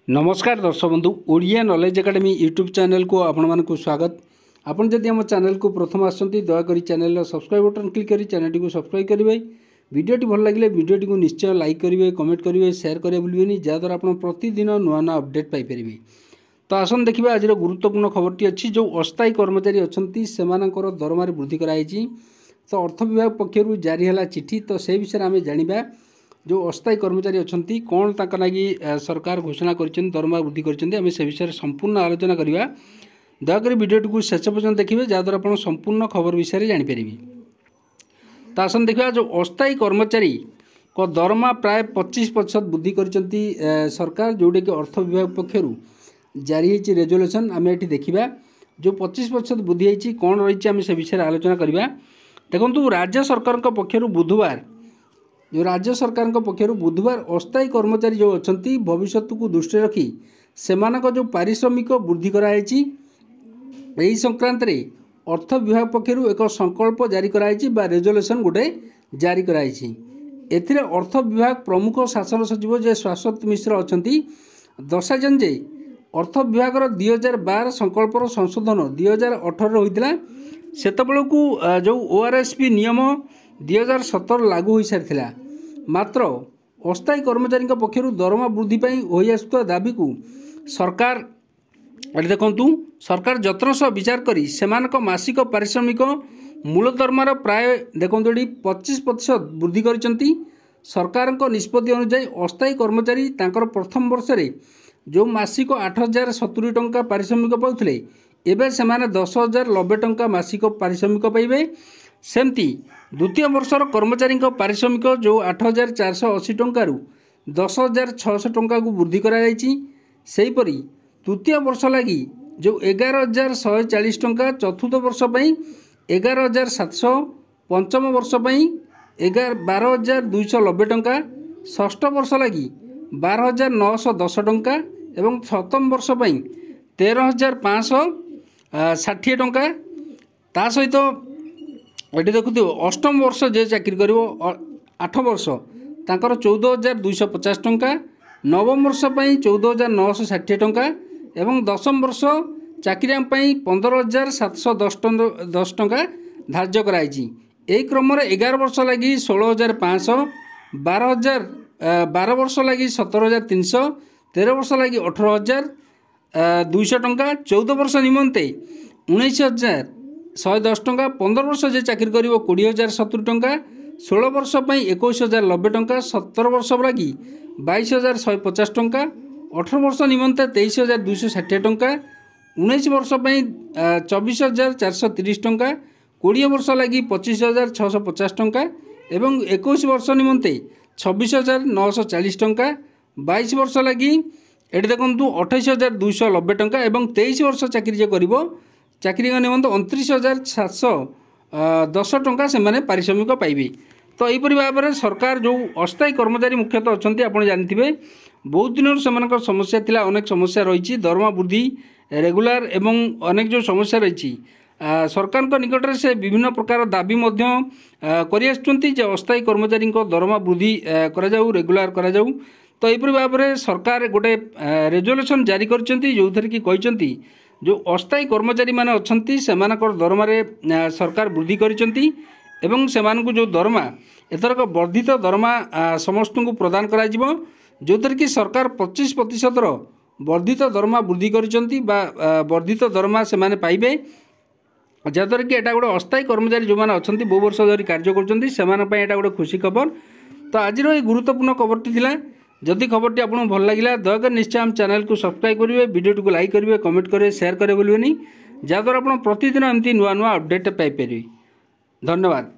नमस्कार दर्शक बंधु Odia knowledge academy YouTube channel को आपण मानक स्वागत। आपन जदि हम चैनल को प्रथम आसती दयाकोरी चैनल सब्सक्राइब बटन क्लिक करी चैनल को सब्सक्राइब करेंगे। वीडियोटी भल लगे वीडियोटी को निश्चय लाइक करेंगे, कमेंट करेंगे, शेयर करेंगे भूलें जहाँद्वारा आप प्रतिदिन नुआ नुआ अपडेट पाइपर। तो आसन देखिए आज गुरुत्वपूर्ण खबरटी अच्छी जो अस्थायी कर्मचारी अच्छा से दरमार वृद्धि कराई। तो अर्थ विभाग पक्षर जारी है चिठी, तो से विषय आम जाना जो अस्थायी कर्मचारी अच्छा कौन तक लगी सरकार घोषणा कर दरमा वृद्धि करें से विषय संपूर्ण आलोचना करवा। दयाकोरी वीडियोटी को शेष पर्यटन देखिए जहाँद्वारा आप संपूर्ण खबर विषय जानीपर। तो आसन देखा जो अस्थायी कर्मचारी को दरमा प्राय 25% वृद्धि कर सरकार, जोटा कि अर्थ विभाग पक्षर जारी होती रेजोल्यूशन। आम ये देखा जो 25% वृद्धि होती कौन रही आम से विषय आलोचना करवा। देखो राज्य सरकार पक्षर बुधवार जो राज्य सरकार पक्षर बुधवार अस्थायी कर्मचारी जो अच्छा भविष्य को दृष्टि रखी से जो पारिश्रमिक वृद्धि कराई संक्रांत रे अर्थ विभाग पक्षर एक संकल्प जारी कराई रेजोल्यूशन गोटे जारी कराई। एथिरे अर्थ विभाग प्रमुख शासन सचिव जे शाश्वत मिश्र अच्छा दर्शाइछन जे अर्थ विभाग 2012 संकल्पर संशोधन 2018 होता सेतबेलू जो ओआरएसपी नियम 2017 लागू हो सारी। मात्र अस्थायी कर्मचारी पक्षर दरमा वृद्धि होई आसुवा दाबी को सरकार देखु सरकार जत्न सह विचार करी सेमानक मासिक पारिश्रमिक मूल दरमार प्राय देखो 25% वृद्धि करिसेंती। सरकार निष्पत्ति अनुसार अस्थायी कर्मचारी तांकर प्रथम वर्ष रे जो मासिक 8,070 टंका पारिश्रमिक पाउथिले एबे सेमाने 10,090 टंका मासिक पारिश्रमिक पाइबे। सेमती द्वितीय वर्षर कर्मचारी पारिश्रमिक जो 8,480 टंकार 10,600 टंका को वृद्धि करापरी तृतीय वर्ष लगी जो 11,140 टंका, चतुर्थ वर्ष 11,700, पंचम वर्ष 12,290 टंका, षष्ठ वर्ष लगी 12,910 टंका एवं सप्तम वर्ष 13,560 टंका। ता सहित ये देखु अष्टम वर्ष जे चाकरी कर 8 वर्ष तांकर 14,250 टंका, नवम वर्ष 14,960 टंका एवं दशम वर्ष चाकरिया 15,710 टंका धार्य कराई। क्रम 11 वर्ष लगी 16,500, 12 वर्ष लगी 17,300, 13 वर्ष लगी 18,200 टंका, 14 वर्ष निमंते 19,110 टंका, 15 वर्ष जे चाकरी कर 20,070 टंका, 16 वर्ष 21,090 टंका, 17 वर्ष लगी 22,150 टंका, 18 वर्ष निमंते 23,260 टंका, 19 वर्ष 24,430 टंका, 20 वर्ष लगी 25,650 टंका एवं 21 वर्ष निमंते 26,940 टंका, 22 वर्ष लगी ये देखु 28,290 टंका एवं 23 वर्ष चाकरी जे कर चाकरी निमंत 29,710 टंका से माने पारिश्रमिक पाइबे। तो यहीपरि भाव में सरकार जो अस्थायी कर्मचारी मुख्यतः अच्छा आप जानते बहुत दिन से समस्या थिला, अनेक समस्या रही दरमा वृद्धि रेगुलार एवं अनेक जो समस्या रही सरकार निकट में से विभिन्न प्रकार दाबी कर अस्थायी कर्मचारी दरमा वृद्धि कराऊ रेगुलार कराऊ। तो यहीपरि भाव में सरकार गोटे रेजोल्यूशन जारी कर जो थी कि कहते जो अस्थायी कर्मचारी माने अच्छी से दरमा सरकार वृद्धि करिसेंती एवं सेमानकु जो दरमा एथरक वर्धित दरमा समस्त को प्रदान करा जिवो, जो थी कि सरकार 25% वर्धित दरमा वृद्धि करिसेंती बा वर्धित दरमा से माने पाइबे, जहाँद्वारा कि एटा गोटे अस्थायी कर्मचारी जो मैंने अच्छा बहु वर्ष धरी कार्य कर गोटे खुशी खबर। तो आज ये गुरुत्वपूर्ण खबरटी थिला। जदि खबरटी आपको भल लगे दयाकोरी निश्चय आम चैनल को सब्सक्राइब करेंगे, वीडियो को लाइक करेंगे, कमेंट करेंगे, शेयर करेंगे भूलें जहाँद्वारा आप प्रतिदिन एमती नुआ नुआ अपडेट पाइपर। धन्यवाद।